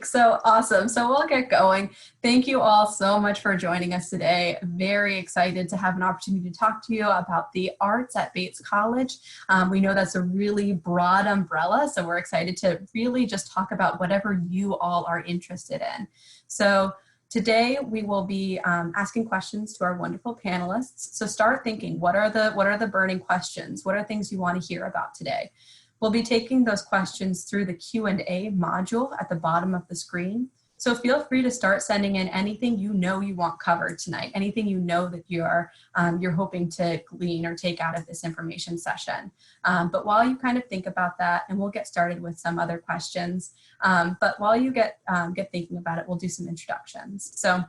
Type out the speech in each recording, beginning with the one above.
So awesome. So we'll get going. Thank you all so much for joining us today. Very excited to have an opportunity to talk to you about the arts at Bates College. We know that's a really broad umbrella, so we're excited to really just talk about whatever you all are interested in. So today we will be asking questions to our wonderful panelists. So start thinking, what are the burning questions? What are things you want to hear about today? We'll be taking those questions through the Q&A module at the bottom of the screen. So feel free to start sending in anything you know you want covered tonight, anything you know that you're hoping to glean or take out of this information session. But while you kind of think about that, and we'll get started with some other questions, but while you get thinking about it, we'll do some introductions. So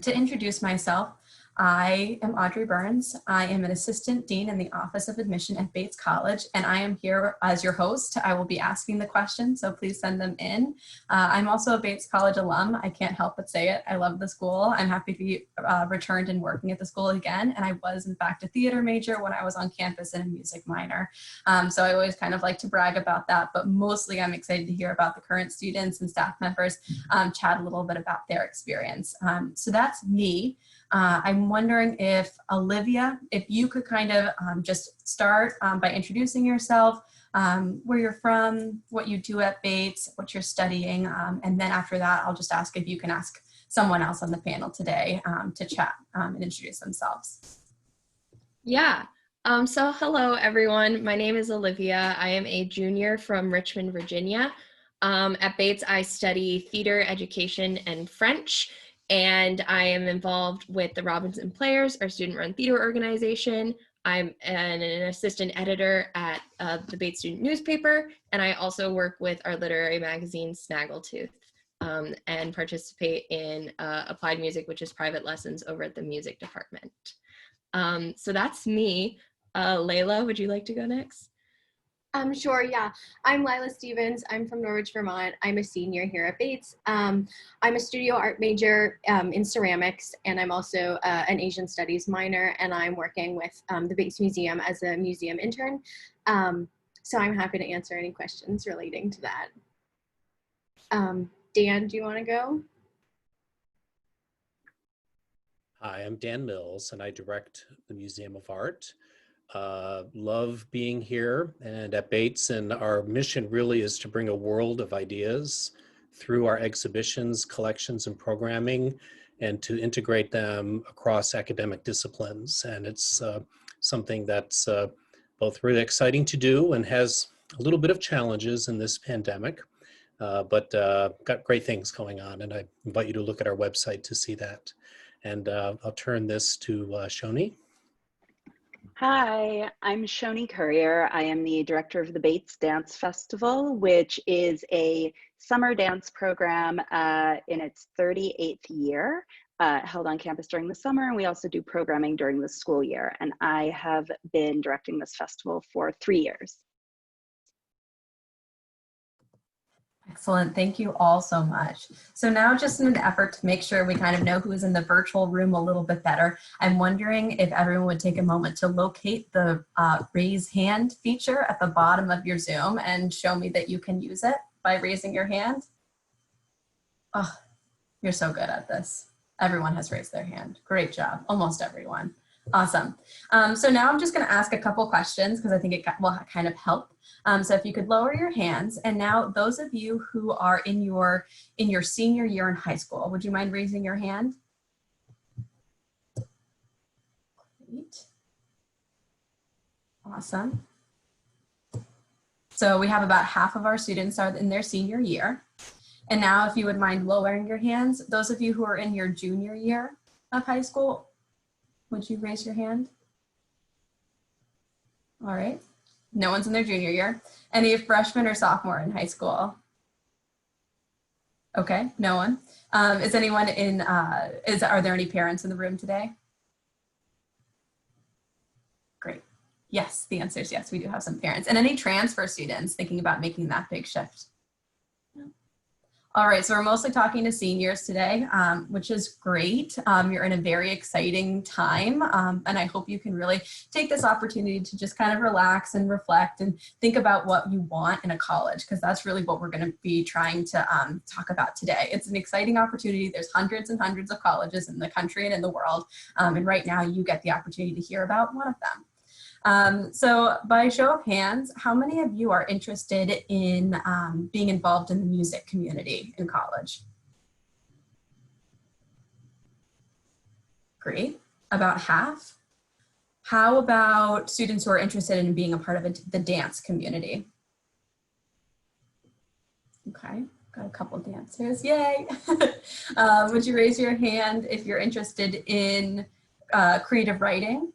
to introduce myself, I am Audrey Burns. I am an assistant dean in the Office of Admission at Bates College, and I am here as your host. I will be asking the questions, so please send them in. I'm also a Bates College alum. I can't help but say it. I love the school. I'm happy to be returned and working at the school again, and I was in fact a theater major when I was on campus and a music minor. So I always kind of like to brag about that, but mostly I'm excited to hear about the current students and staff members chat a little bit about their experience. So that's me. I'm wondering if Olivia, if you could kind of just start by introducing yourself, where you're from, what you do at Bates, what you're studying, and then after that, I'll just ask if you can ask someone else on the panel today to chat and introduce themselves. Yeah. So hello, everyone. My name is Olivia. I am a junior from Richmond, Virginia. At Bates, I study theater education and French. And I am involved with the Robinson Players, our student-run theater organization. I'm an assistant editor at the Bates Student Newspaper, and I also work with our literary magazine, Snaggletooth, and participate in applied music, which is private lessons over at the music department. So that's me. Laila, would you like to go next? Sure, yeah. I'm Laila Stevens. I'm from Norwich, Vermont. I'm a senior here at Bates. I'm a studio art major in ceramics, and I'm also an Asian studies minor, and I'm working with the Bates Museum as a museum intern. So I'm happy to answer any questions relating to that. Dan, do you want to go? Hi, I'm Dan Mills, and I direct the Museum of Art. Love being here and at Bates, and our mission really is to bring a world of ideas through our exhibitions, collections, and programming, and to integrate them across academic disciplines. And it's something that's both really exciting to do and has a little bit of challenges in this pandemic, but got great things going on, and I invite you to look at our website to see that. And I'll turn this to Shoni. Hi, I'm Shoni Currier. I am the director of the Bates Dance Festival, which is a summer dance program in its 38th year, held on campus during the summer, and we also do programming during the school year. And I have been directing this festival for 3 years. Excellent. Thank you all so much. So now, just in an effort to make sure we kind of know who's in the virtual room a little bit better, I'm wondering if everyone would take a moment to locate the raise hand feature at the bottom of your Zoom and show me that you can use it by raising your hand. Oh, you're so good at this. Everyone has raised their hand. Great job. Almost everyone. Awesome. So now I'm just going to ask a couple questions because I think it will kind of help. So if you could lower your hands, and now those of you who are in your senior year in high school, would you mind raising your hand? Great. Awesome. So we have about half of our students are in their senior year. And now if you would mind lowering your hands, those of you who are in your junior year of high school, would you raise your hand? All right. No one's in their junior year. Any freshman or sophomore in high school? Okay, no one. Is anyone in, are there any parents in the room today? Great. Yes, the answer is yes, we do have some parents. And any transfer students thinking about making that big shift? No. All right, so we're mostly talking to seniors today, which is great. You're in a very exciting time, and I hope you can really take this opportunity to just kind of relax and reflect and think about what you want in a college, because that's really what we're going to be trying to talk about today. It's an exciting opportunity. There's hundreds and hundreds of colleges in the country and in the world, and right now you get the opportunity to hear about one of them. So by show of hands, how many of you are interested in being involved in the music community in college? Great, about half. How about students who are interested in being a part of the dance community? Okay, got a couple dancers, yay. Would you raise your hand if you're interested in creative writing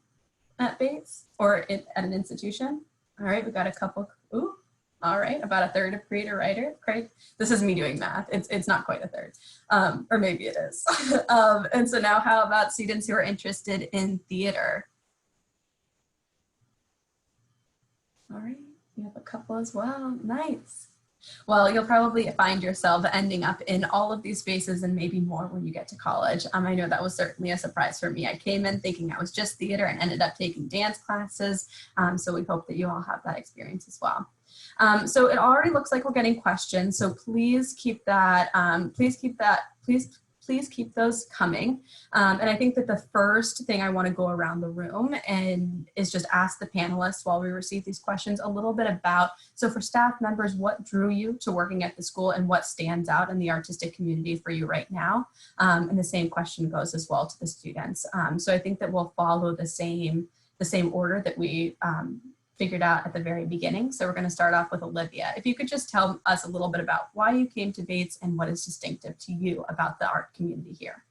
at Bates or at an institution? All right, we got a couple. Ooh, all right, about a third of creator writer. Great. This is me doing math. It's not quite a third, or maybe it is. And so now, how about students who are interested in theater? All right, we have a couple as well. Nice. Well, you'll probably find yourself ending up in all of these spaces and maybe more when you get to college. I know that was certainly a surprise for me. I came in thinking I was just theater and ended up taking dance classes. So we hope that you all have that experience as well. So it already looks like we're getting questions. So please keep that, please keep those coming. And I think that the first thing I want to go around the room and is just ask the panelists while we receive these questions a little bit about, so for staff members, what drew you to working at the school and what stands out in the artistic community for you right now? And the same question goes as well to the students. So I think that we'll follow the same order that we figured out at the very beginning. So we're going to start off with Olivia. If you could just tell us a little bit about why you came to Bates and what is distinctive to you about the art community here.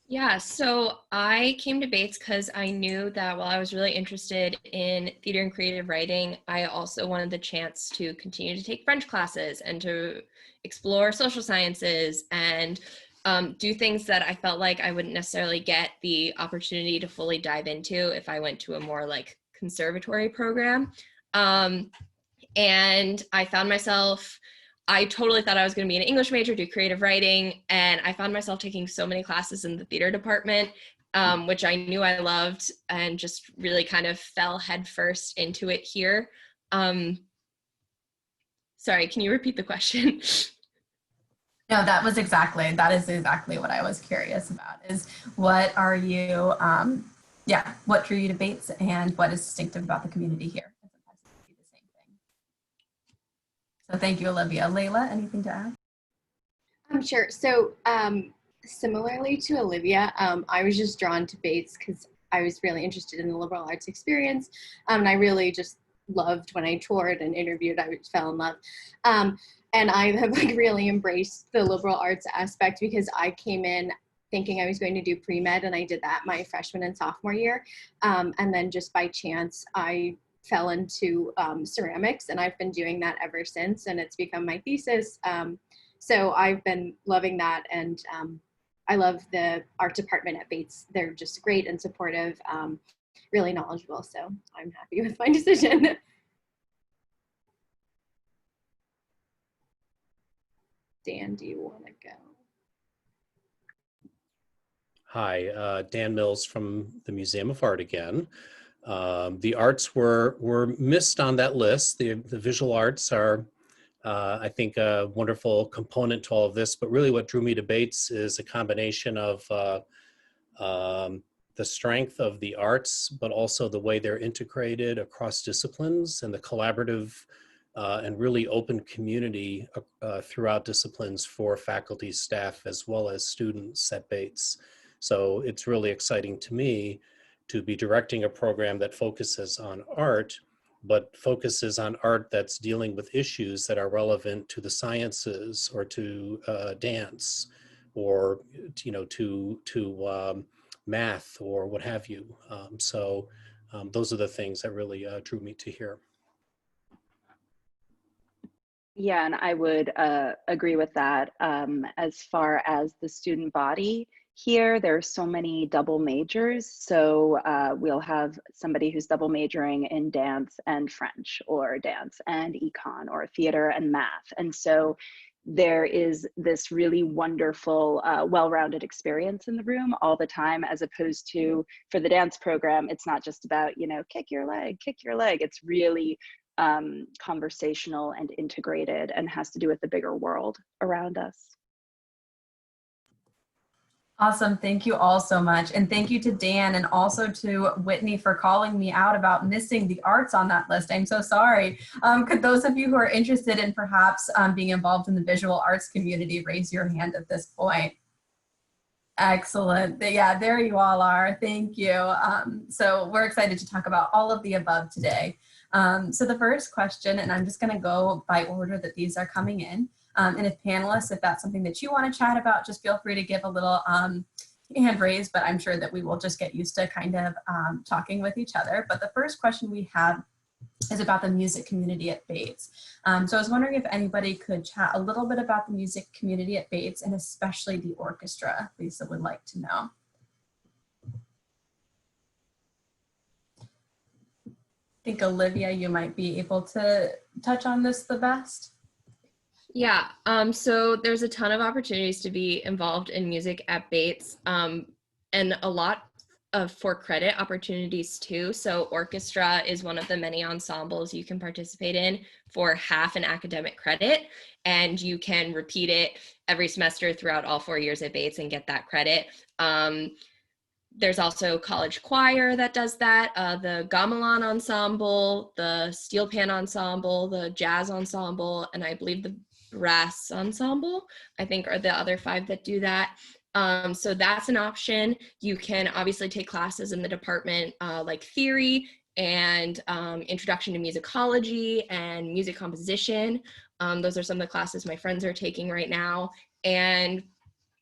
Yeah, so I came to Bates because I knew that while I was really interested in theater and creative writing, I also wanted the chance to continue to take French classes and to explore social sciences and do things that I felt like I wouldn't necessarily get the opportunity to fully dive into if I went to a more like conservatory program. And I found myself, I totally thought I was going to be an English major, do creative writing, and I found myself taking so many classes in the theater department, which I knew I loved, and just really kind of fell headfirst into it here. Sorry, can you repeat the question? No, that is exactly what I was curious about, is what are you, what drew you to Bates and what is distinctive about the community here? Sometimes it can be the same thing. So thank you, Olivia. Laila, anything to add? Sure. So similarly to Olivia, I was just drawn to Bates because I was really interested in the liberal arts experience. And I really just loved when I toured and interviewed, I fell in love. And I have like really embraced the liberal arts aspect because I came in thinking I was going to do pre-med, and I did that my freshman and sophomore year. And then just by chance, I fell into ceramics, and I've been doing that ever since, and it's become my thesis. So I've been loving that, and I love the art department at Bates. They're just great and supportive, really knowledgeable, so I'm happy with my decision. Dan, do you want to go? Hi, Dan Mills from the Museum of Art again. The arts were missed on that list. The visual arts are, I think, a wonderful component to all of this, but really what drew me to Bates is a combination of the strength of the arts, but also the way they're integrated across disciplines and the collaborative and really open community throughout disciplines for faculty, staff, as well as students at Bates. So it's really exciting to me to be directing a program that focuses on art, but focuses on art that's dealing with issues that are relevant to the sciences or to dance or to math or what have you. So those are the things that really drew me to here. Yeah, and I would agree with that. As far as the student body here, there are so many double majors. So we'll have somebody who's double majoring in dance and French, or dance and econ, or theater and math. And so there is this really wonderful, well-rounded experience in the room all the time, as opposed to for the dance program, it's not just about, you know, kick your leg, kick your leg. It's really conversational and integrated and has to do with the bigger world around us. Awesome. Thank you all so much. And thank you to Dan and also to Whitney for calling me out about missing the arts on that list. I'm so sorry. Could those of you who are interested in perhaps being involved in the visual arts community raise your hand at this point? Excellent. Yeah, there you all are. Thank you. So we're excited to talk about all of the above today. So the first question, and I'm just going to go by order that these are coming in. And if panelists, if that's something that you want to chat about, just feel free to give a little hand raise, but I'm sure that we will just get used to kind of talking with each other. But the first question we have is about the music community at Bates. So I was wondering if anybody could chat a little bit about the music community at Bates and especially the orchestra. Lisa would like to know. I think Olivia, you might be able to touch on this the best. Yeah, so there's a ton of opportunities to be involved in music at Bates, and a lot of for credit opportunities too. So orchestra is one of the many ensembles you can participate in for half an academic credit, and you can repeat it every semester throughout all 4 years at Bates and get that credit. There's also college choir that does that, the gamelan ensemble, the steel pan ensemble, the jazz ensemble, and I believe the brass ensemble, I think, are the other 5 that do that. So that's an option. You can obviously take classes in the department like theory and introduction to musicology and music composition. Those are some of the classes my friends are taking right now. And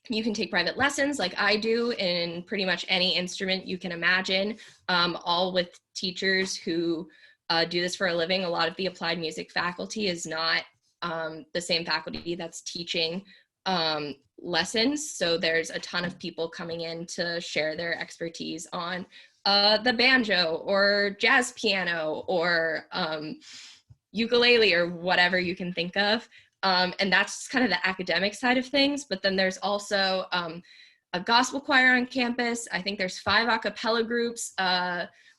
you can take private lessons like I do in pretty much any instrument you can imagine, all with teachers who do this for a living. A lot of the applied music faculty is not the same faculty that's teaching lessons. So there's a ton of people coming in to share their expertise on the banjo or jazz piano or ukulele or whatever you can think of. And that's kind of the academic side of things. But then there's also a gospel choir on campus. I think there's 5 a cappella groups.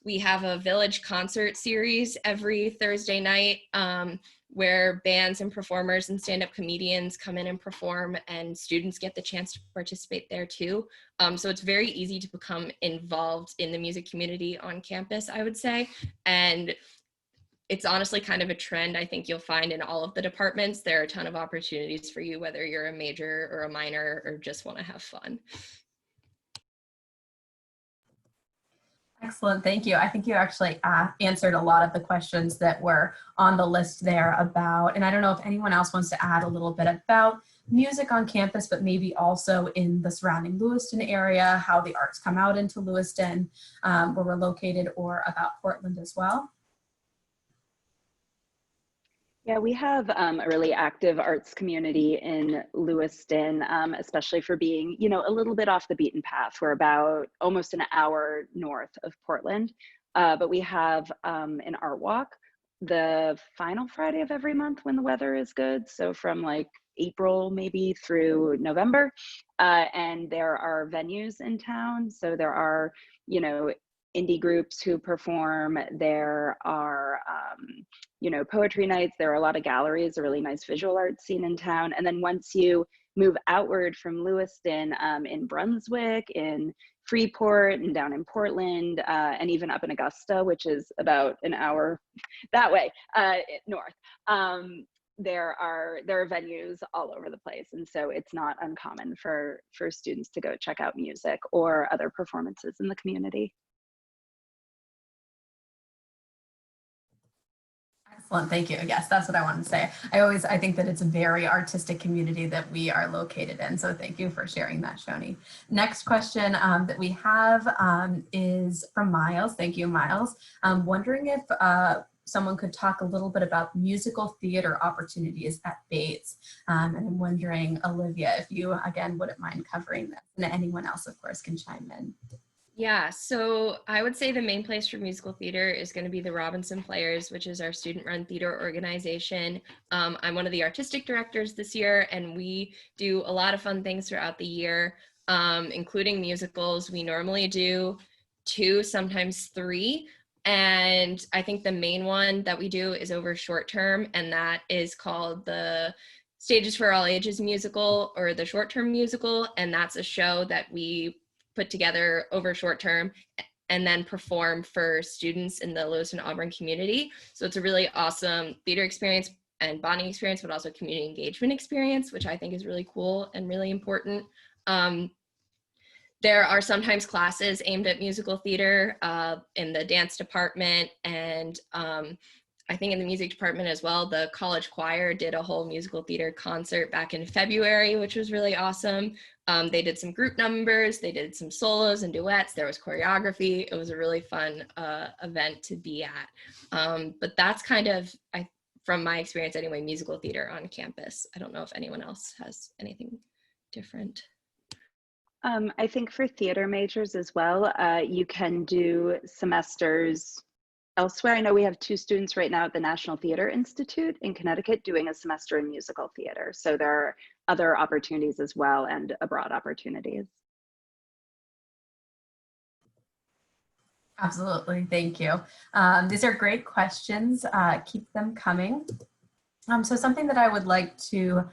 We have a village concert series every Thursday night where bands and performers and stand-up comedians come in and perform, and students get the chance to participate there too. So it's very easy to become involved in the music community on campus, I would say. And it's honestly kind of a trend I think you'll find in all of the departments. There are a ton of opportunities for you, whether you're a major or a minor or just want to have fun. Excellent, thank you. I think you actually answered a lot of the questions that were on the list there about, and I don't know if anyone else wants to add a little bit about music on campus, but maybe also in the surrounding Lewiston area, how the arts come out into Lewiston, where we're located, or about Portland as well. Yeah, we have a really active arts community in Lewiston, especially for being, you know, a little bit off the beaten path. We're about almost an hour north of Portland, but we have an art walk the final Friday of every month when the weather is good. So from like April maybe through November, and there are venues in town. So there are, you know, indie groups who perform. There are, you know, poetry nights. There are a lot of galleries, a really nice visual arts scene in town. And then once you move outward from Lewiston, in Brunswick, in Freeport, and down in Portland, and even up in Augusta, which is about an hour that way north, there are venues all over the place. And so it's not uncommon for students to go check out music or other performances in the community. Excellent, thank you. Yes, that's what I wanted to say. I think that it's a very artistic community that we are located in. So thank you for sharing that, Shoni. Next question that we have is from Miles. Thank you, Miles. I'm wondering if someone could talk a little bit about musical theater opportunities at Bates. And I'm wondering, Olivia, if you, again, wouldn't mind covering this. And anyone else, of course, can chime in. Yeah, so I would say the main place for musical theater is going to be the Robinson Players, which is our student-run theater organization. I'm one of the artistic directors this year, and we do a lot of fun things throughout the year, including musicals. We normally do 2, sometimes 3. And I think the main one that we do is over short term, and that is called the Stages for All Ages musical, or the short term musical. And that's a show that we put together over short term and then perform for students in the Lewis and Auburn community. So it's a really awesome theater experience and bonding experience, but also community engagement experience, which I think is really cool and really important. There are sometimes classes aimed at musical theater in the dance department, and I think in the music department as well. The college choir did a whole musical theater concert back in February, which was really awesome. They did some group numbers, they did some solos and duets, there was choreography. It was a really fun event to be at. But that's kind of, from my experience anyway, musical theater on campus. I don't know if anyone else has anything different. I think for theater majors as well, you can do semesters elsewhere. I know we have 2 students right now at the National Theater Institute in Connecticut doing a semester in musical theater. So there are other opportunities as well, and abroad opportunities. Absolutely, thank you. These are great questions. Keep them coming. So something that I would like to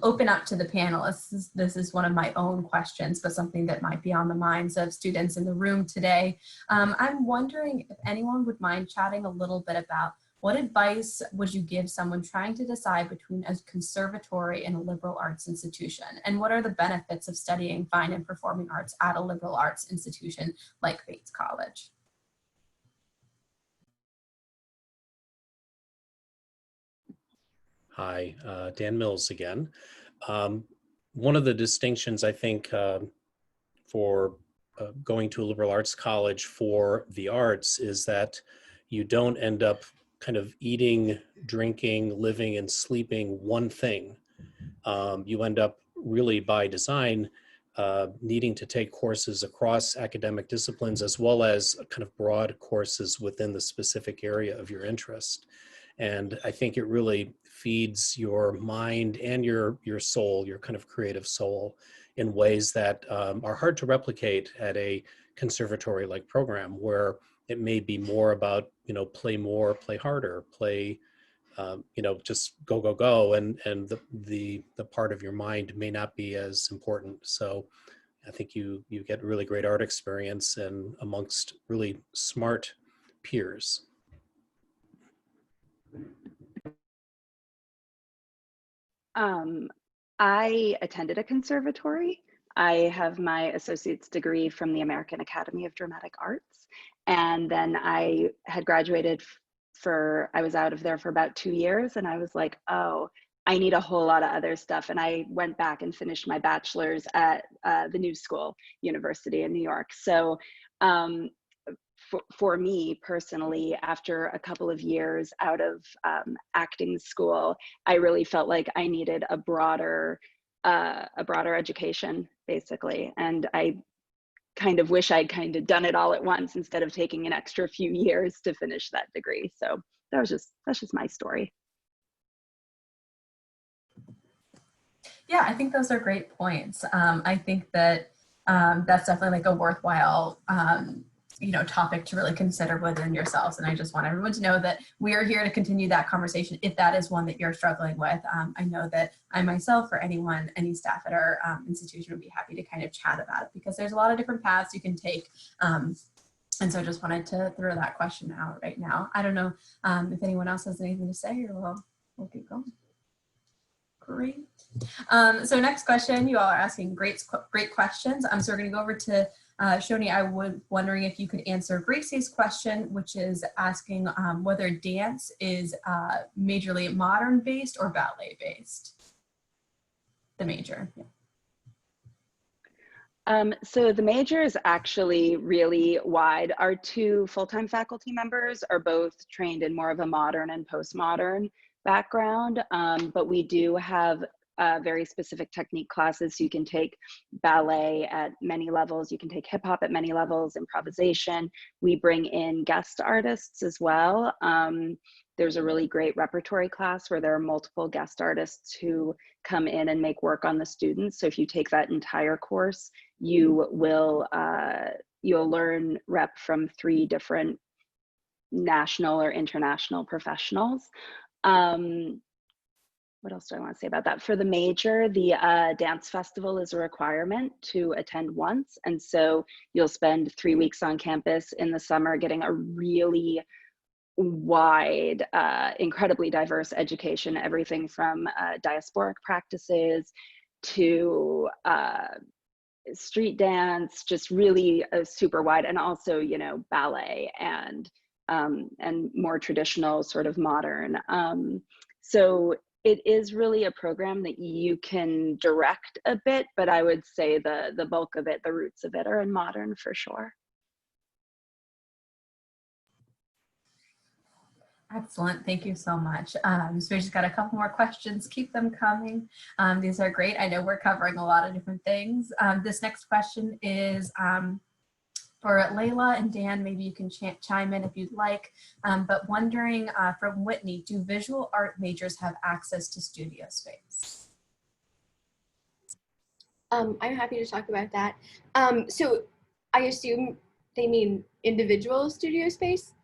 open up to the panelists, this is one of my own questions, but something that might be on the minds of students in the room today. I'm wondering if anyone would mind chatting a little bit about what advice would you give someone trying to decide between a conservatory and a liberal arts institution? And what are the benefits of studying fine and performing arts at a liberal arts institution like Bates College? Hi, Dan Mills again. One of the distinctions, I think, for going to a liberal arts college for the arts is that you don't end up kind of eating, drinking, living, and sleeping one thing. You end up really by design needing to take courses across academic disciplines, as well as kind of broad courses within the specific area of your interest. And I think it really feeds your mind and your soul, your kind of creative soul, in ways that are hard to replicate at a conservatory-like program, where it may be more about, play more, play harder, play, just go, go, go, and the part of your mind may not be as important. So I think you get really great art experience and amongst really smart peers. I attended a conservatory. I have my associate's degree from the American Academy of Dramatic Arts. And then I had graduated I was out of there for about 2 years, and I was like, oh, I need a whole lot of other stuff. And I went back and finished my bachelor's at the New School University in New York. So for me personally, after a couple of years out of acting school, I really felt like I needed a broader education, basically. And I kind of wish I'd kind of done it all at once instead of taking an extra few years to finish that degree. So that's just my story. Yeah, I think those are great points. I think that that's definitely like a worthwhile topic to really consider within yourselves. And I just want everyone to know that we are here to continue that conversation if that is one that you're struggling with. I know that I myself, or any staff at our institution, would be happy to kind of chat about it, because there's a lot of different paths you can take. And so I just wanted to throw that question out right now. I don't know if anyone else has anything to say, or we'll keep going. Great. So next question, you all are asking great questions. So we're going to go over to Shoni. I was wondering if you could answer Gracie's question, which is asking whether dance is majorly modern based or ballet based. The major. Yeah. So the major is actually really wide. Our 2 full-time faculty members are both trained in more of a modern and postmodern background, but we do have very specific technique classes. So you can take ballet at many levels, you can take hip hop at many levels, improvisation. We bring in guest artists as well. There's a really great repertory class where there are multiple guest artists who come in and make work on the students. So if you take that entire course, you will you'll learn rep from 3 different national or international professionals. What else do I want to say about that? For the major, the dance festival is a requirement to attend once. And so you'll spend 3 weeks on campus in the summer getting a really wide, incredibly diverse education, everything from diasporic practices to street dance, just really super wide, and also, you know, ballet and more traditional sort of modern. So it is really a program that you can direct a bit, but I would say the bulk of it, the roots of it, are in modern for sure. Excellent. Thank you so much. So we just got a couple more questions. Keep them coming. These are great. I know we're covering a lot of different things. This next question is for Laila and Dan. Maybe you can chime in if you'd like, but wondering from Whitney, do visual art majors have access to studio space? I'm happy to talk about that. So I assume they mean individual studio space.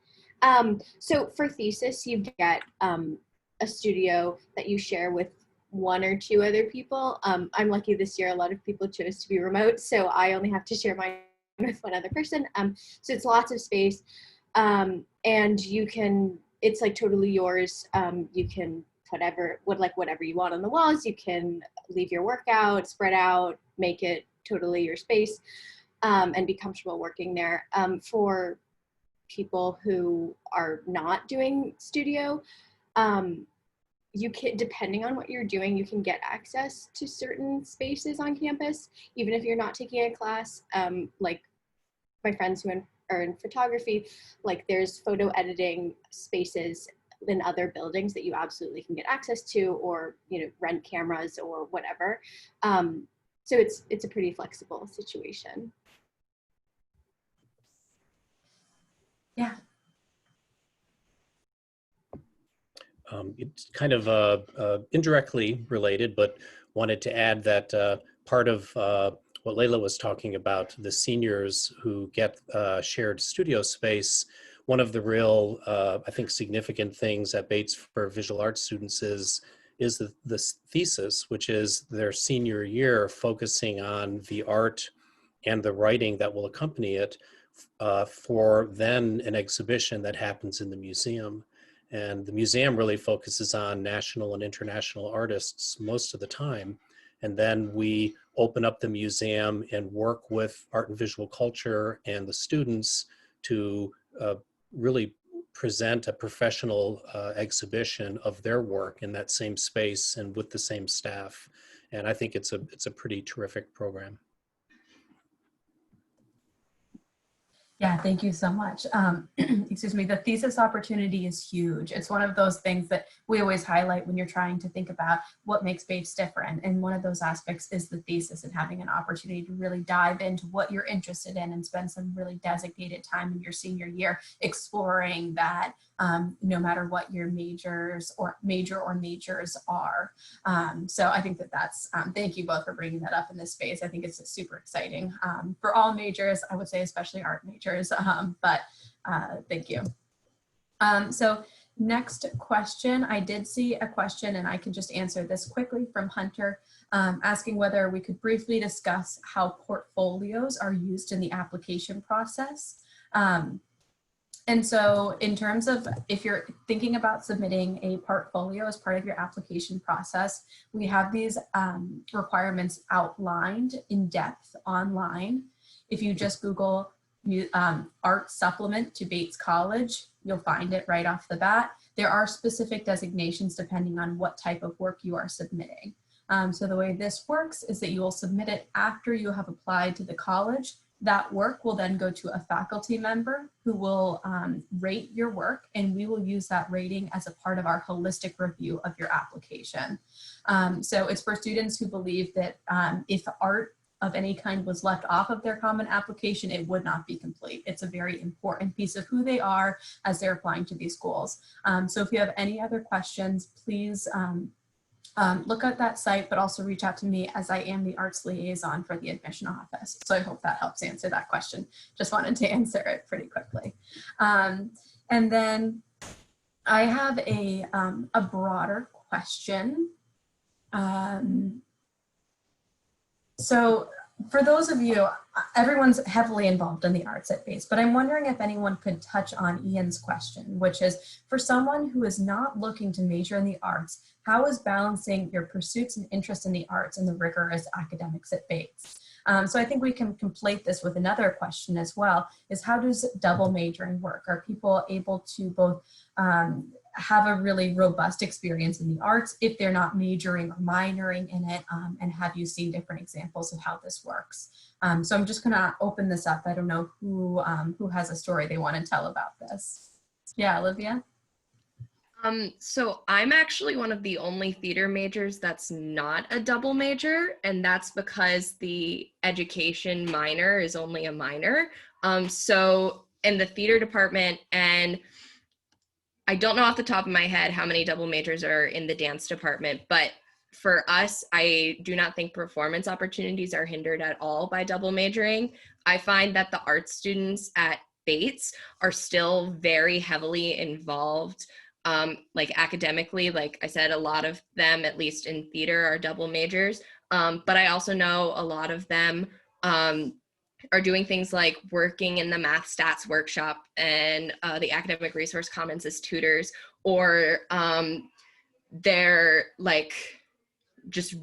So for thesis, you get a studio that you share with 1 or 2 other people. I'm lucky this year, a lot of people chose to be remote, so I only have to share mine with 1 other person. So it's lots of space, and you can, it's like totally yours. You can put whatever you want on the walls. You can leave your work out, spread out, make it totally your space, and be comfortable working there. For people who are not doing studio, you can, depending on what you're doing, you can get access to certain spaces on campus, even if you're not taking a class. Like my friends who are in photography, like there's photo editing spaces in other buildings that you absolutely can get access to, or, you know, rent cameras or whatever. So it's a pretty flexible situation. Yeah. It's kind of indirectly related, but wanted to add that part of what Laila was talking about, the seniors who get shared studio space, one of the real, I think, significant things at Bates for visual arts students is the thesis, which is their senior year, focusing on the art and the writing that will accompany it for then an exhibition that happens in the museum. And the museum really focuses on national and international artists most of the time. And then we open up the museum and work with art and visual culture and the students to really present a professional exhibition of their work in that same space and with the same staff. And I think it's a pretty terrific program. Yeah, thank you so much. Excuse me, the thesis opportunity is huge. It's one of those things that we always highlight when you're trying to think about what makes Bates different. And one of those aspects is the thesis, and having an opportunity to really dive into what you're interested in and spend some really designated time in your senior year exploring that, no matter what your major or majors are. So I think that's, thank you both for bringing that up in this space. I think it's super exciting for all majors, I would say, especially art majors, but thank you. So next question, I did see a question, and I can just answer this quickly, from Hunter, asking whether we could briefly discuss how portfolios are used in the application process. And so in terms of, if you're thinking about submitting a portfolio as part of your application process, we have these requirements outlined in depth online. If you just Google art supplement to Bates College, you'll find it right off the bat. There are specific designations depending on what type of work you are submitting. So the way this works is that you will submit it after you have applied to the college. That work will then go to a faculty member who will rate your work, and we will use that rating as a part of our holistic review of your application. So it's for students who believe that if art of any kind was left off of their common application, it would not be complete. It's a very important piece of who they are as they're applying to these schools. So if you have any other questions, please look at that site, but also reach out to me, as I am the arts liaison for the admission office. So I hope that helps answer that question. Just wanted to answer it pretty quickly. And then I have a broader question. So for those of you, everyone's heavily involved in the arts at Bates, but I'm wondering if anyone could touch on Ian's question, which is, for someone who is not looking to major in the arts, how is balancing your pursuits and interest in the arts and the rigorous academics at Bates? So I think we can complete this with another question as well, is how does double majoring work? Are people able to both have a really robust experience in the arts if they're not majoring or minoring in it? And have you seen different examples of how this works? So I'm just gonna open this up. I don't know who has a story they want to tell about this. Yeah, Olivia? So I'm actually one of the only theater majors that's not a double major, and that's because the education minor is only a minor. So in the theater department, and I don't know off the top of my head how many double majors are in the dance department, but for us, I do not think performance opportunities are hindered at all by double majoring. I find that the art students at Bates are still very heavily involved, like academically. Like I said, a lot of them, at least in theater, are double majors. But I also know a lot of them are doing things like working in the math stats workshop and the academic resource commons as tutors, or they're like just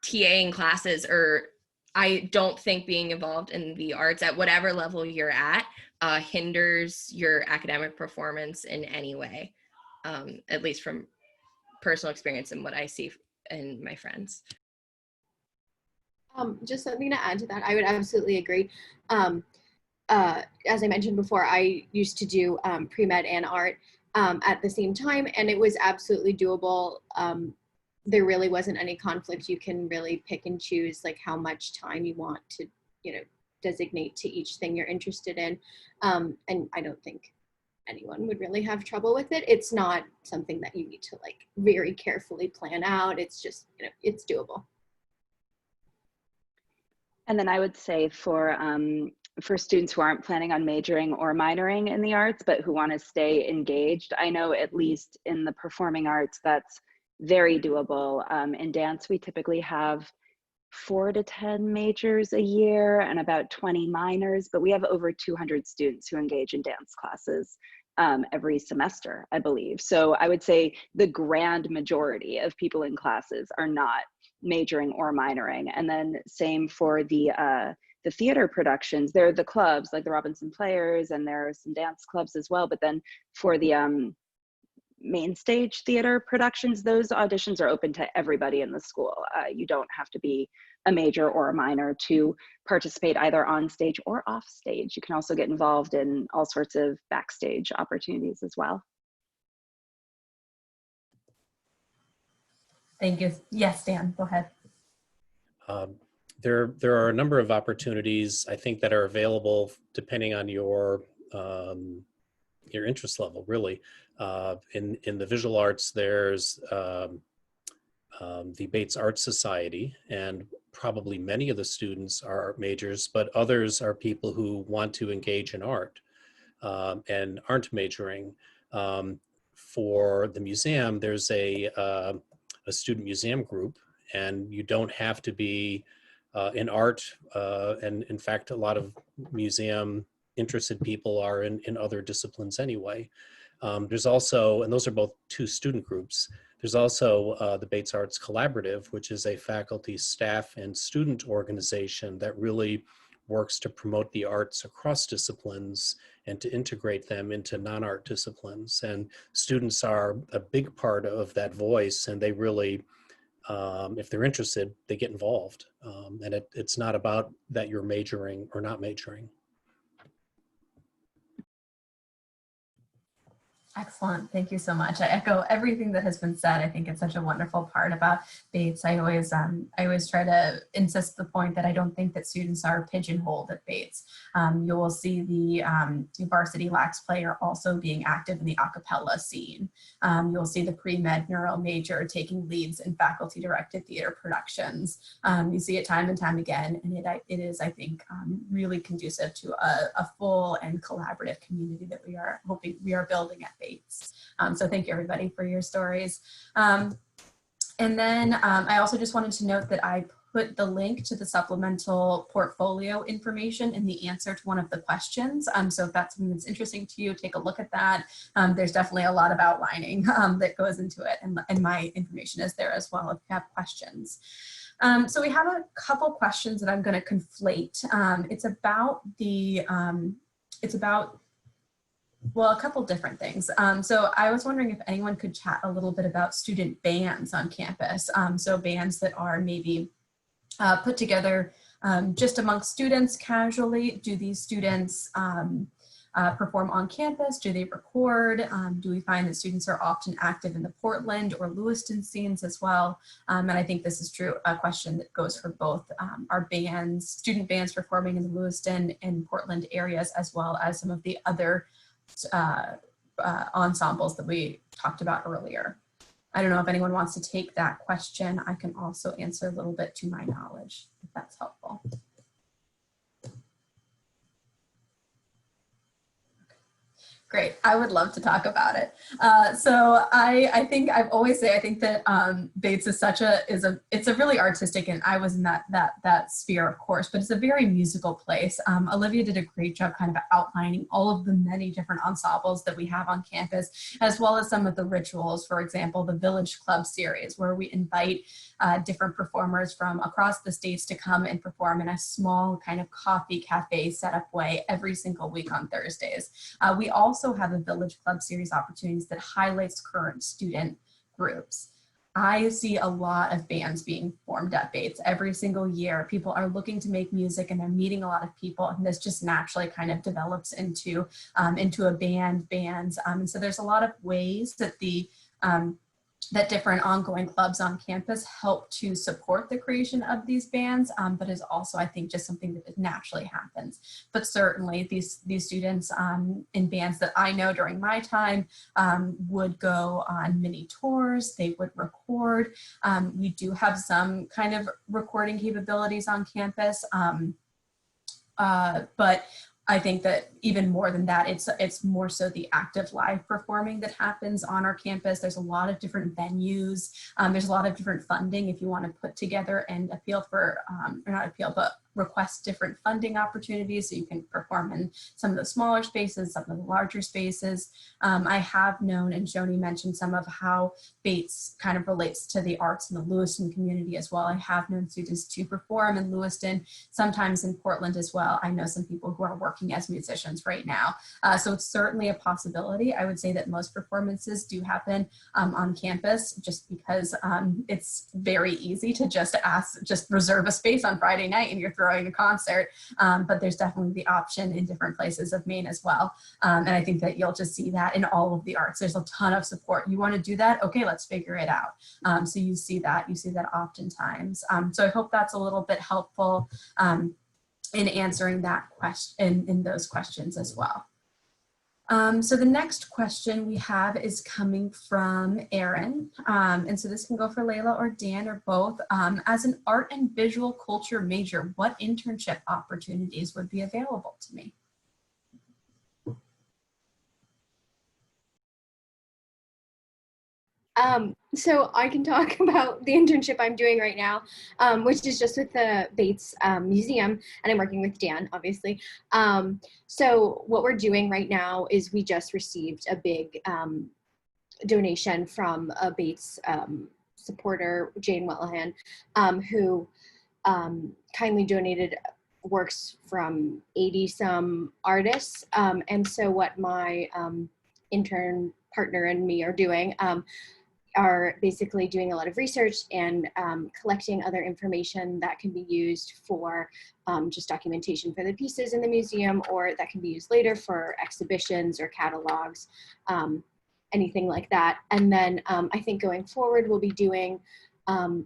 TAing classes. Or I don't think being involved in the arts at whatever level you're at hinders your academic performance in any way, at least from personal experience and what I see in my friends. Just something to add to that, I would absolutely agree. As I mentioned before, I used to do pre-med and art at the same time, and it was absolutely doable. There really wasn't any conflict. You can really pick and choose like how much time you want to, designate to each thing you're interested in. And I don't think anyone would really have trouble with it. It's not something that you need to like very carefully plan out. It's just, it's doable. And then I would say for students who aren't planning on majoring or minoring in the arts, but who want to stay engaged, I know at least in the performing arts, that's very doable. In dance, we typically have 4 to 10 majors a year and about 20 minors, but we have over 200 students who engage in dance classes every semester, I believe. So I would say the grand majority of people in classes are not majoring or minoring. And then same for the theater productions. There are the clubs like the Robinson Players, and there are some dance clubs as well. But then for the main stage theater productions, those auditions are open to everybody in the school. You don't have to be a major or a minor to participate either on stage or off stage. You can also get involved in all sorts of backstage opportunities as well. Thank you. Yes, Dan, go ahead. There are a number of opportunities, I think, that are available depending on your interest level, really. In the visual arts, there's the Bates Art Society, and probably many of the students are art majors, but others are people who want to engage in art and aren't majoring. For the museum, there's a student museum group, and you don't have to be in art. And in fact, a lot of museum interested people are in other disciplines anyway. There's also, and those are both 2 student groups, there's also the Bates Arts Collaborative, which is a faculty, staff, and student organization that really works to promote the arts across disciplines and to integrate them into non-art disciplines. And students are a big part of that voice, and they really if they're interested, they get involved. And it's not about that you're majoring or not majoring. Excellent. Thank you so much. I echo everything that has been said. I think it's such a wonderful part about Bates. I always try to insist the point that I don't think that students are pigeonholed at Bates. You will see the varsity lax player also being active in the a cappella scene. You'll see the pre-med neuro major taking leads in faculty-directed theater productions. You see it time and time again, and it is, I think, really conducive to a full and collaborative community that we are hoping we are building at Bates. So thank you everybody for your stories. And then I also just wanted to note that I put the link to the supplemental portfolio information in the answer to one of the questions. So if that's something that's interesting to you, take a look at that. There's definitely a lot of outlining that goes into it, and my information is there as well if you have questions. So we have a couple questions that I'm going to conflate. Well, a couple different things. So I was wondering if anyone could chat a little bit about student bands on campus. So bands that are maybe put together just amongst students casually. Do these students perform on campus? Do they record? Do we find that students are often active in the Portland or Lewiston scenes as well? And I think this is true, a question that goes for both our bands, student bands performing in the Lewiston and Portland areas, as well as some of the other ensembles that we talked about earlier. I don't know if anyone wants to take that question. I can also answer a little bit to my knowledge, if that's helpful. Great, I would love to talk about it. So I think I've always say I think that Bates is it's a really artistic, and I was in that sphere, of course, but it's a very musical place. Olivia did a great job kind of outlining all of the many different ensembles that we have on campus, as well as some of the rituals. For example, the Village Club series, where we invite different performers from across the states to come and perform in a small kind of coffee cafe setup way every single week on Thursdays. We also have a Village Club series opportunities that highlights current student groups. I see a lot of bands being formed at Bates every single year. People are looking to make music and they're meeting a lot of people, and this just naturally kind of develops into a bands. And so there's a lot of ways that that different ongoing clubs on campus help to support the creation of these bands, but is also, I think, just something that naturally happens. But certainly these students in bands that I know during my time would go on mini tours, they would record. We do have some kind of recording capabilities on campus, but I think that even more than that, it's more so the active live performing that happens on our campus. There's a lot of different venues. There's a lot of different funding if you want to put together and appeal for, or not appeal, but request different funding opportunities so you can perform in some of the smaller spaces, some of the larger spaces. I have known, and Joni mentioned some of how Bates kind of relates to the arts in the Lewiston community as well. I have known students to perform in Lewiston, sometimes in Portland as well. I know some people who are working as musicians right now. So it's certainly a possibility. I would say that most performances do happen on campus, just because it's very easy to just reserve a space on Friday night and you're throwing a concert, but there's definitely the option in different places of Maine as well. And I think that you'll just see that in all of the arts. There's a ton of support. You want to do that? Okay, let's figure it out. So you see that oftentimes. So I hope that's a little bit helpful in answering that question, in those questions as well. So the next question we have is coming from Erin. And so this can go for Laila or Dan or both. As an art and visual culture major, what internship opportunities would be available to me? So I can talk about the internship I'm doing right now, which is just with the Bates Museum, and I'm working with Dan, obviously. So what we're doing right now is we just received a big donation from a Bates supporter, Jane Wellahan, who kindly donated works from 80-some artists. And so what my intern partner and me are doing, are basically doing a lot of research and collecting other information that can be used for just documentation for the pieces in the museum, or that can be used later for exhibitions or catalogs, anything like that. And then I think going forward, we'll be doing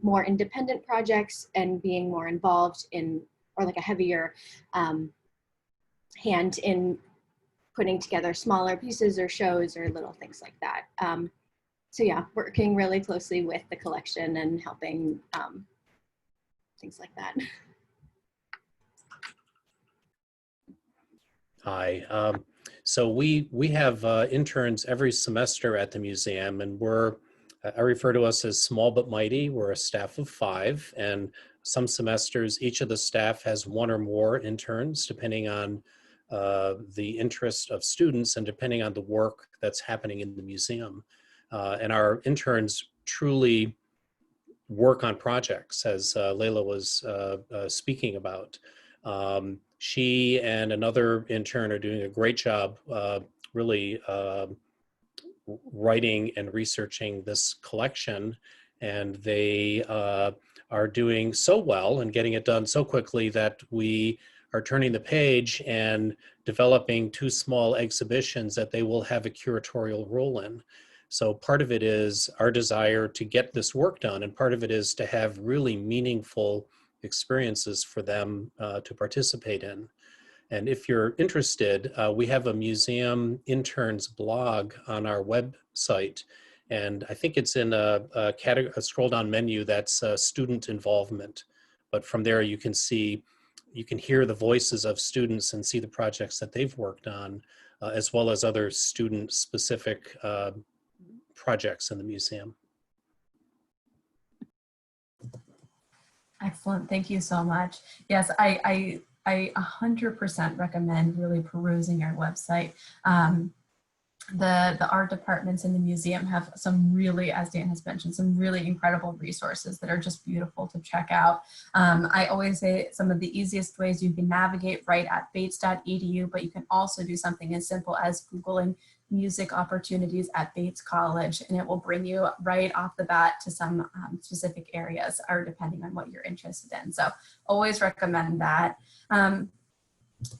more independent projects and being more involved in, or like a heavier hand in putting together smaller pieces or shows or little things like that. So yeah, working really closely with the collection and helping things like that. Hi. So we have interns every semester at the museum, and I refer to us as small but mighty. We're a staff of 5, and some semesters each of the staff has 1 or more interns, depending on the interest of students and depending on the work that's happening in the museum. And our interns truly work on projects, as Laila was speaking about. She and another intern are doing a great job really writing and researching this collection, and they are doing so well and getting it done so quickly that we are turning the page and developing 2 small exhibitions that they will have a curatorial role in. So part of it is our desire to get this work done, and part of it is to have really meaningful experiences for them to participate in. And if you're interested, we have a museum interns blog on our website, and I think it's in a scroll down menu that's student involvement. But from there you can hear the voices of students and see the projects that they've worked on, as well as other student specific projects in the museum. Excellent. Thank you so much. Yes, I 100% recommend really perusing our website. The art departments in the museum have some really, as Dan has mentioned, some really incredible resources that are just beautiful to check out. I always say some of the easiest ways you can navigate right at bates.edu, but you can also do something as simple as Googling music opportunities at Bates College, and it will bring you right off the bat to some specific areas, or depending on what you're interested in. So always recommend that.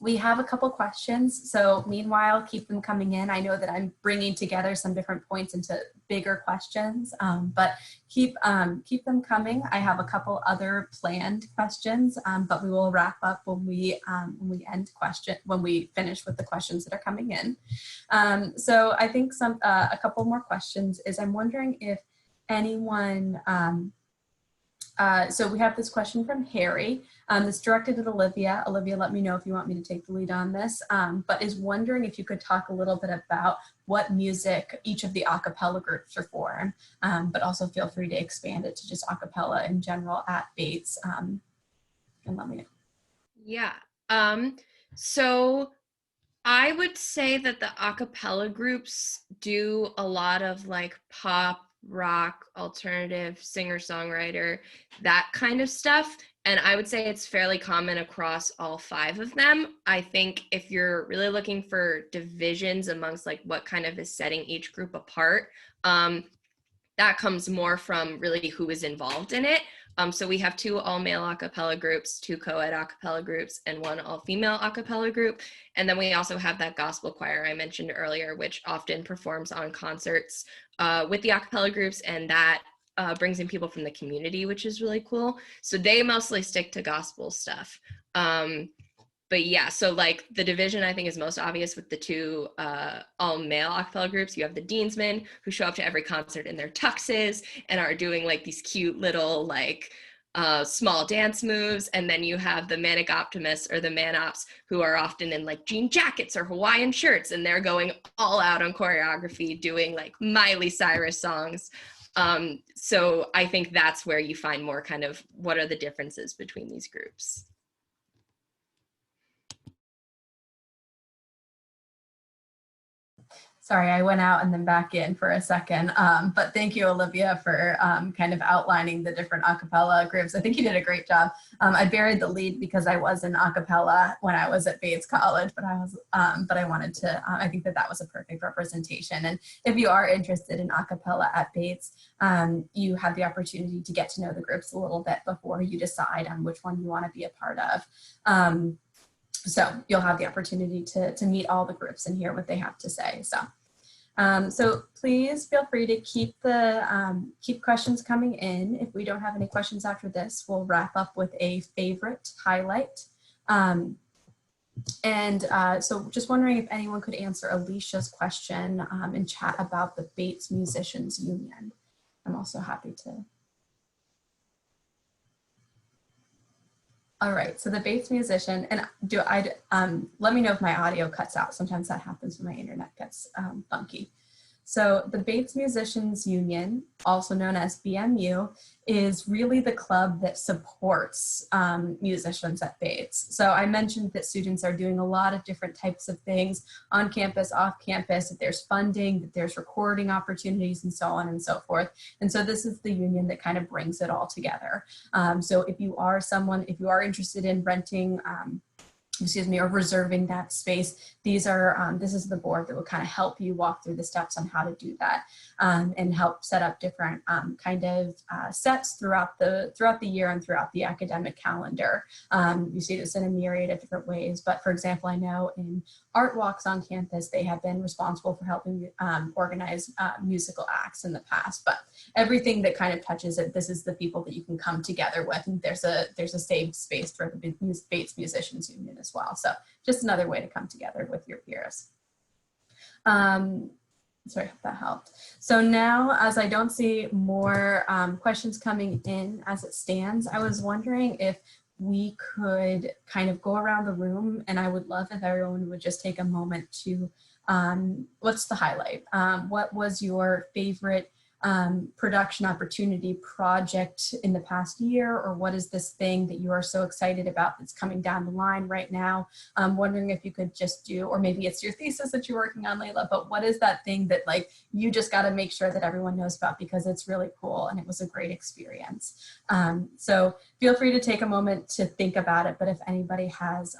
We have a couple questions, so meanwhile, keep them coming in. I know that I'm bringing together some different points into bigger questions, but keep them coming. I have a couple other planned questions, but we will wrap up when we finish with the questions that are coming in. So I think a couple more questions is, I'm wondering if anyone. So we have this question from Harry. It's directed at Olivia. Olivia, let me know if you want me to take the lead on this, but is wondering if you could talk a little bit about what music each of the a cappella groups perform, but also feel free to expand it to just a cappella in general at Bates. And let me know. Yeah. So I would say that the a cappella groups do a lot of like pop, rock, alternative, singer-songwriter, that kind of stuff. And I would say it's fairly common across all 5 of them. I think if you're really looking for divisions amongst like what kind of is setting each group apart, that comes more from really who is involved in it. So we have 2 all-male a cappella groups, 2 co-ed a cappella groups, and 1 all-female a cappella group. And then we also have that gospel choir I mentioned earlier, which often performs on concerts with the a cappella groups, and that brings in people from the community, which is really cool. So they mostly stick to gospel stuff. But yeah, so like the division I think is most obvious with the 2 all-male a cappella groups. You have the Deansmen, who show up to every concert in their tuxes and are doing like these cute little like small dance moves. And then you have the Manic Optimists, or the Man-Ops, who are often in like jean jackets or Hawaiian shirts, and they're going all out on choreography, doing like Miley Cyrus songs. So I think that's where you find more kind of what are the differences between these groups. Sorry, I went out and then back in for a second. But thank you, Olivia, for kind of outlining the different a cappella groups. I think you did a great job. I buried the lead because I was in a cappella when I was at Bates College, but I wanted to, I think that was a perfect representation. And if you are interested in a cappella at Bates, you have the opportunity to get to know the groups a little bit before you decide on which one you want to be a part of. So you'll have the opportunity to meet all the groups and hear what they have to say. So please feel free to keep questions coming in. If we don't have any questions after this, we'll wrap up with a favorite highlight. So just wondering if anyone could answer Alicia's question in chat about the Bates Musicians Union. I'm also happy to. All right, so the Bates Musician, and let me know if my audio cuts out. Sometimes that happens when my internet gets funky. So the Bates Musicians Union, also known as BMU, is really the club that supports musicians at Bates. So I mentioned that students are doing a lot of different types of things on campus, off campus, that there's funding, that there's recording opportunities, and so on and so forth. And so this is the union that kind of brings it all together. So if you are interested in renting, or reserving that space, this is the board that will kind of help you walk through the steps on how to do that, and help set up different sets throughout the year and throughout the academic calendar. You see this in a myriad of different ways, but for example, I know in art walks on campus, they have been responsible for helping organize musical acts in the past, but everything that kind of touches it, this is the people that you can come together with, and there's a safe space for the Bates Musicians Union as well. So just another way to come together with your peers. Sorry, if that helped. So now, as I don't see more questions coming in as it stands, I was wondering if we could kind of go around the room, and I would love if everyone would just take a moment to, what's the highlight? What was your favorite production opportunity project in the past year, or what is this thing that you are so excited about that's coming down the line right now? I'm wondering if you could just do, or maybe it's your thesis that you're working on, Laila, but what is that thing that like you just got to make sure that everyone knows about because it's really cool and it was a great experience? So feel free to take a moment to think about it, but if anybody has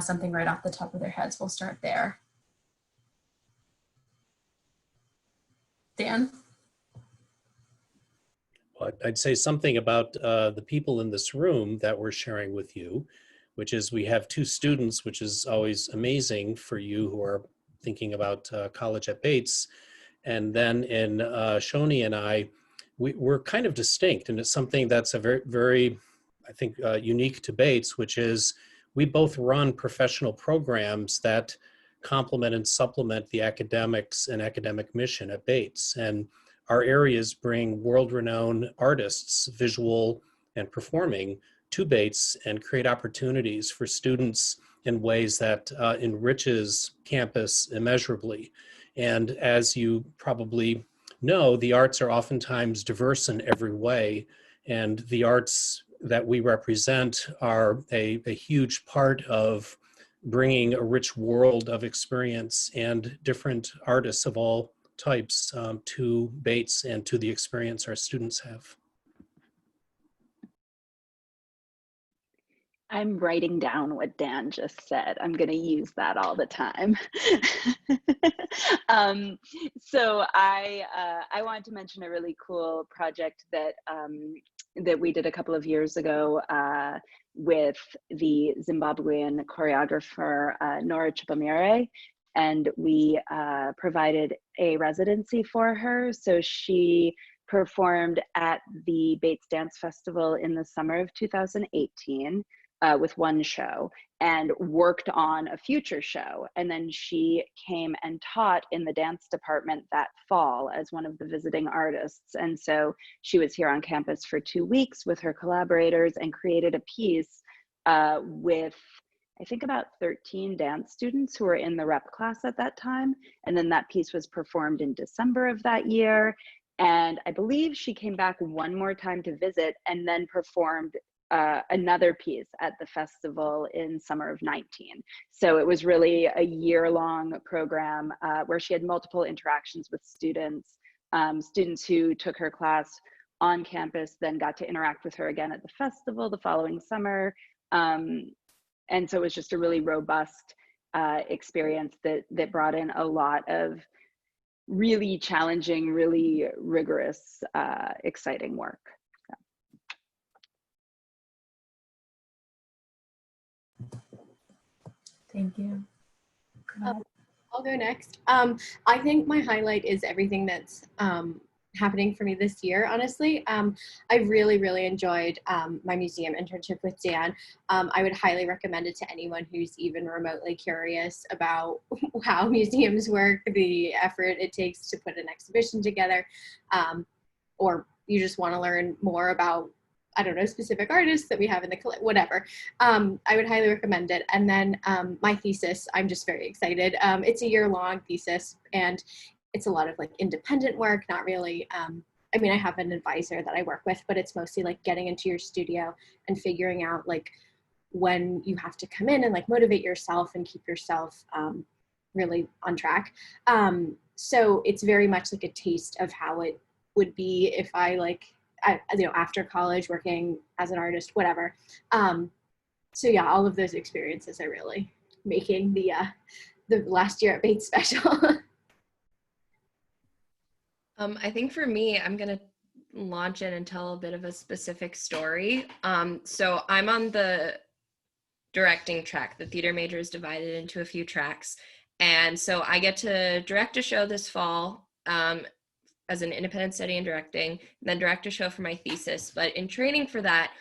something right off the top of their heads, we'll start there. Dan? Well, I'd say something about the people in this room that we're sharing with you, which is we have 2 students, which is always amazing for you who are thinking about college at Bates. And then in Shoni and I, we're kind of distinct, and it's something that's a very, very, I think, unique to Bates, which is we both run professional programs that complement and supplement the academics and academic mission at Bates. And our areas bring world-renowned artists, visual and performing, to Bates and create opportunities for students in ways that enriches campus immeasurably. And as you probably know, the arts are oftentimes diverse in every way, and the arts that we represent are a huge part of bringing a rich world of experience and different artists of all types to Bates and to the experience our students have. I'm writing down what Dan just said. I'm going to use that all the time. So I wanted to mention a really cool project that that we did a couple of years ago with the Zimbabwean choreographer Nora Chipamire, and we provided a residency for her. So she performed at the Bates Dance Festival in the summer of 2018. With one show, and worked on a future show. And then she came and taught in the dance department that fall as one of the visiting artists. And so she was here on campus for 2 weeks with her collaborators and created a piece with, I think, about 13 dance students who were in the rep class at that time. And then that piece was performed in December of that year. And I believe she came back one more time to visit and then performed another piece at the festival in summer of 19. So it was really a year-long program where she had multiple interactions with students, students who took her class on campus, then got to interact with her again at the festival the following summer. And so it was just a really robust experience that brought in a lot of really challenging, really rigorous, exciting work. Thank you. I'll go next. I think my highlight is everything that's happening for me this year, honestly. I really, really enjoyed my museum internship with Dan. I would highly recommend it to anyone who's even remotely curious about how museums work, the effort it takes to put an exhibition together, or you just want to learn more about, I don't know, specific artists that we have in the, whatever. I would highly recommend it. And then my thesis, I'm just very excited. It's a year-long thesis, and it's a lot of like independent work, not really, I mean, I have an advisor that I work with, but it's mostly like getting into your studio and figuring out like when you have to come in and like motivate yourself and keep yourself really on track. So it's very much like a taste of how it would be if I you know, after college working as an artist, whatever. So yeah, all of those experiences are really making the last year at Bates special. I think for me, I'm going to launch in and tell a bit of a specific story. So I'm on the directing track. The theater major is divided into a few tracks. And so I get to direct a show this fall as an independent study in directing, and then direct a show for my thesis. But in training for that,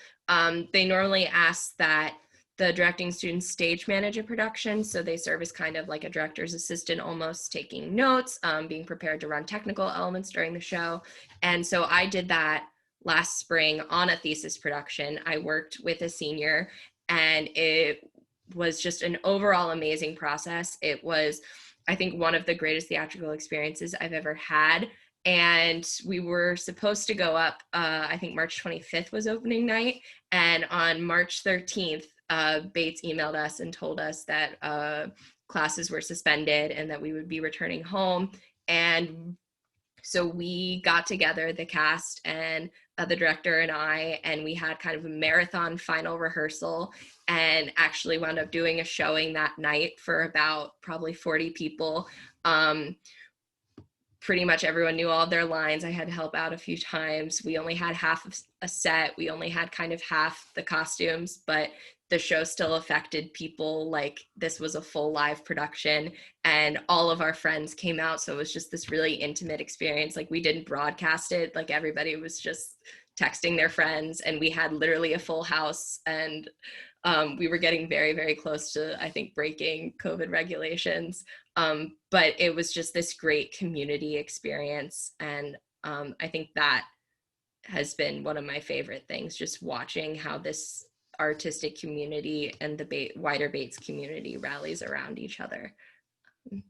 they normally ask that the directing students stage manage a production. So they serve as kind of like a director's assistant, almost taking notes, being prepared to run technical elements during the show. And so I did that last spring on a thesis production. I worked with a senior, and it was just an overall amazing process. It was, I think, one of the greatest theatrical experiences I've ever had. And we were supposed to go up, I think March 25th was opening night. And on March 13th, Bates emailed us and told us that classes were suspended and that we would be returning home. And so we got together, the cast and the director and I, and we had kind of a marathon final rehearsal, and actually wound up doing a showing that night for about probably 40 people. Pretty much everyone knew all of their lines. I had to help out a few times. We only had half of a set. We only had kind of half the costumes, but the show still affected people like this was a full live production, and all of our friends came out. So it was just this really intimate experience. Like, we didn't broadcast it. Like, everybody was just texting their friends, and we had literally a full house, and we were getting very, very close to, I think, breaking COVID regulations. But it was just this great community experience. And I think that has been one of my favorite things, just watching how this artistic community and the wider Bates community rallies around each other. Yeah.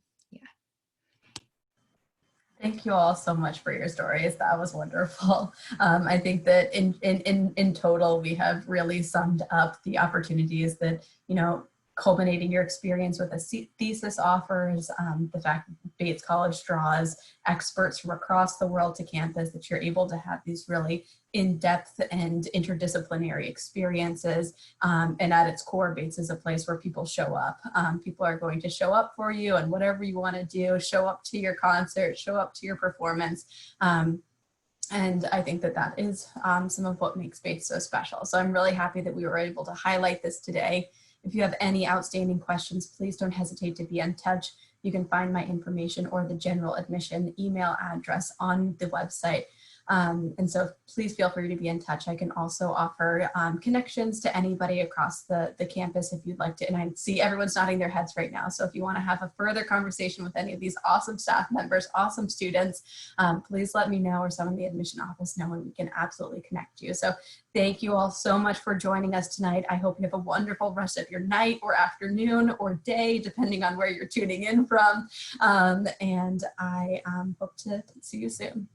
Thank you all so much for your stories. That was wonderful. I think that in total, we have really summed up the opportunities that, you know, culminating your experience with a thesis offers, the fact that Bates College draws experts from across the world to campus, that you're able to have these really in-depth and interdisciplinary experiences. And at its core, Bates is a place where people show up. People are going to show up for you, and whatever you want to do, show up to your concert, show up to your performance. And I think that that is some of what makes Bates so special. So I'm really happy that we were able to highlight this today. If you have any outstanding questions, please don't hesitate to be in touch. You can find my information or the general admission email address on the website. And so please feel free to be in touch. I can also offer connections to anybody across the campus if you'd like to. And I see everyone's nodding their heads right now. So if you want to have a further conversation with any of these awesome staff members, awesome students, please let me know, or someone in the admission office know, and we can absolutely connect you. So thank you all so much for joining us tonight. I hope you have a wonderful rest of your night or afternoon or day, depending on where you're tuning in from. And I hope to see you soon.